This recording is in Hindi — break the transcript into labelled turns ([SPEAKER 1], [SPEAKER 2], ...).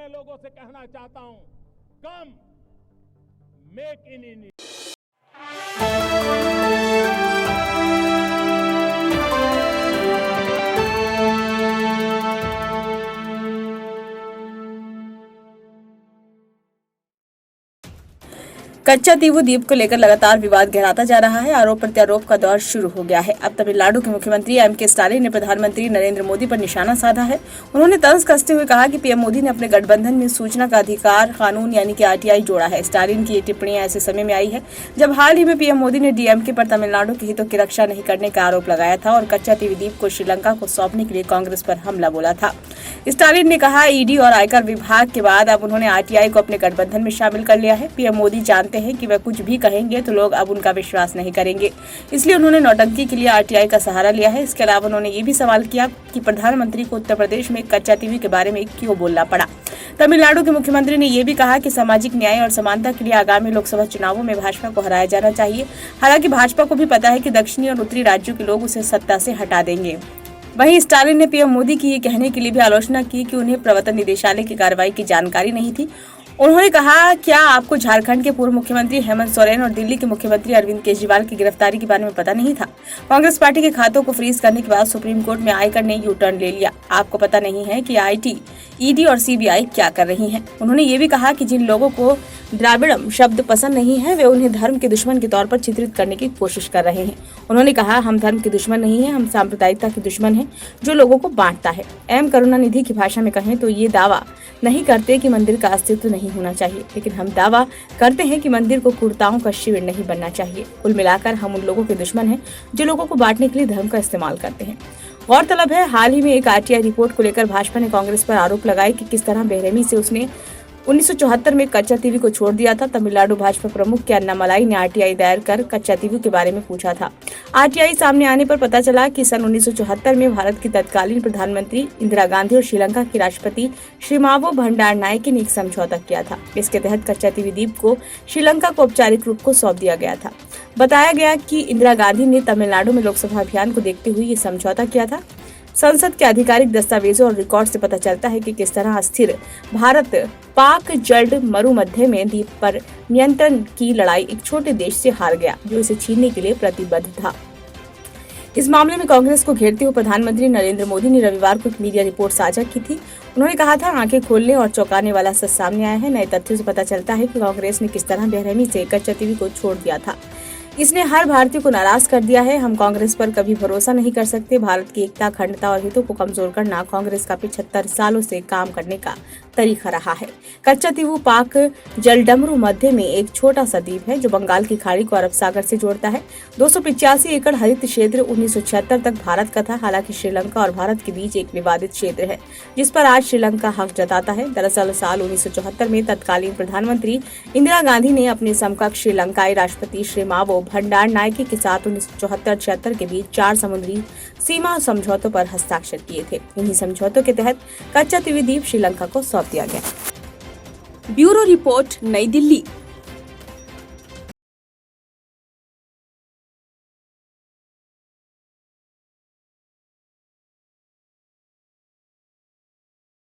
[SPEAKER 1] लोगों से कहना चाहता हूं, कम मेक इन इंडिया।
[SPEAKER 2] कच्चा तीवू द्वीप को लेकर लगातार विवाद गहराता जा रहा है। आरोप प्रत्यारोप का दौर शुरू हो गया है। अब तमिलनाडु के मुख्यमंत्री एम.के. स्टालिन ने प्रधानमंत्री नरेंद्र मोदी पर निशाना साधा है। उन्होंने तंज कसते हुए कहा कि पीएम मोदी ने अपने गठबंधन में सूचना का अधिकार कानून यानी कि आरटीआई जोड़ा है। स्टालिन की ये टिप्पणियां ऐसे समय में आई है जब हाल ही में पीएम मोदी ने डीएमके पर तमिलनाडु के हितों की रक्षा नहीं करने का आरोप लगाया था और कच्चा तीवू द्वीप को श्रीलंका को सौंपने के लिए कांग्रेस पर हमला बोला था। स्टालिन ने कहा, ईडी और आयकर विभाग के बाद अब उन्होंने आरटीआई को अपने गठबंधन में शामिल कर लिया है। पीएम मोदी जानते हैं कि वह कुछ भी कहेंगे तो लोग अब उनका विश्वास नहीं करेंगे, इसलिए उन्होंने नौटंकी के लिए आरटीआई का सहारा लिया है। इसके अलावा उन्होंने ये भी सवाल किया कि प्रधानमंत्री को उत्तर प्रदेश में कच्चा तीवू के बारे में क्यों बोलना पड़ा। तमिलनाडु के मुख्यमंत्री ने यह भी कहा कि सामाजिक न्याय और समानता के लिए आगामी लोकसभा चुनावों में भाजपा को हराया जाना चाहिए। हालांकि भाजपा को भी पता है कि दक्षिणी और उत्तरी राज्यों के लोग उसे सत्ता से हटा देंगे। वहीं स्टालिन ने पीएम मोदी की ये कहने के लिए भी आलोचना की कि उन्हें प्रवर्तन निदेशालय की कार्रवाई की जानकारी नहीं थी। उन्होंने कहा, क्या आपको झारखंड के पूर्व मुख्यमंत्री हेमंत सोरेन और दिल्ली के मुख्यमंत्री अरविंद केजरीवाल की गिरफ्तारी के बारे में पता नहीं था? कांग्रेस पार्टी के खातों को फ्रीज करने के बाद सुप्रीम कोर्ट में आयकर ने यू टर्न ले लिया। आपको पता नहीं है कि आईटी, ईडी और सीबीआई क्या कर रही हैं। उन्होंने ये भी कहा कि जिन लोगों को द्राविड़म शब्द पसंद नहीं है वे उन्हें धर्म के दुश्मन के तौर पर चित्रित करने की कोशिश कर रहे हैं। उन्होंने कहा, हम धर्म के दुश्मन नहीं है, हम सांप्रदायिकता के दुश्मन हैं जो लोगों को बांटता है। एम करुणानिधि की भाषा में कहें तो ये दावा नहीं करते कि मंदिर का अस्तित्व नहीं होना चाहिए, लेकिन हम दावा करते हैं कि मंदिर को कुर्ताओं का शिविर नहीं बनना चाहिए। कुल मिलाकर हम उन लोगों के दुश्मन हैं जो लोगों को बांटने के लिए धर्म का इस्तेमाल करते हैं। गौरतलब है, हाल ही में एक आरटीआई रिपोर्ट को लेकर भाजपा ने कांग्रेस पर आरोप लगाए कि किस तरह बेरहमी से उसने 1974 में कच्चा तीवू को छोड़ दिया था। तमिलनाडु भाजपा प्रमुख के अन्नामलाई ने आरटीआई दायर कर कच्चा तीवू के बारे में पूछा था। आरटीआई सामने आने पर पता चला कि सन 1974 में भारत की तत्कालीन प्रधानमंत्री इंदिरा गांधी और श्रीलंका की राष्ट्रपति श्रीमावो भंडारनायके ने एक समझौता किया था। इसके तहत कच्चा तीवू द्वीप को श्रीलंका को औपचारिक रूप को सौंप दिया गया था। बताया गया कि इंदिरा गांधी ने तमिलनाडु में लोकसभा अभियान को देखते हुए ये समझौता किया था। संसद के आधिकारिक दस्तावेजों और रिकॉर्ड से पता चलता है कि किस तरह अस्थिर भारत पाक जल्द मरुमध्य में द्वीप पर नियंत्रण की लड़ाई एक छोटे देश से हार गया जो इसे छीनने के लिए प्रतिबद्ध था। इस मामले में कांग्रेस को घेरते हुए प्रधानमंत्री नरेंद्र मोदी ने रविवार को एक मीडिया रिपोर्ट साझा की थी। उन्होंने कहा था, आंखें खोलने और चौंकाने वाला सच सामने आया है। नए तथ्यों से पता चलता है कि कांग्रेस ने किस तरह बेरहमी से कच्चा तीवू को छोड़ दिया था। इसने हर भारतीय को नाराज कर दिया है। हम कांग्रेस पर कभी भरोसा नहीं कर सकते। भारत की एकता, अखंडता और हितों को कमजोर करना कांग्रेस का 75 सालों से काम करने का तरीका रहा है। कच्चा तीवू पाक जलडमरू मध्य में एक छोटा सा द्वीप है जो बंगाल की खाड़ी को अरब सागर से जोड़ता है। 285 एकड़ हरित क्षेत्र 1976 तक भारत का था। हालांकि श्रीलंका और भारत के बीच एक विवादित क्षेत्र है जिस पर आज श्रीलंका हक जताता है। दरअसल साल 1974 में तत्कालीन प्रधानमंत्री इंदिरा गांधी ने अपने समकक्ष श्रीलंकाई राष्ट्रपति श्रीमावो भंडारनायके के साथ 1974-76 के बीच 4 समुद्री सीमा समझौतों पर हस्ताक्षर किए थे। इन्हीं समझौतों के तहत कच्चा तीवू द्वीप श्रीलंका को सौंप दिया गया। ब्यूरो रिपोर्ट, नई दिल्ली।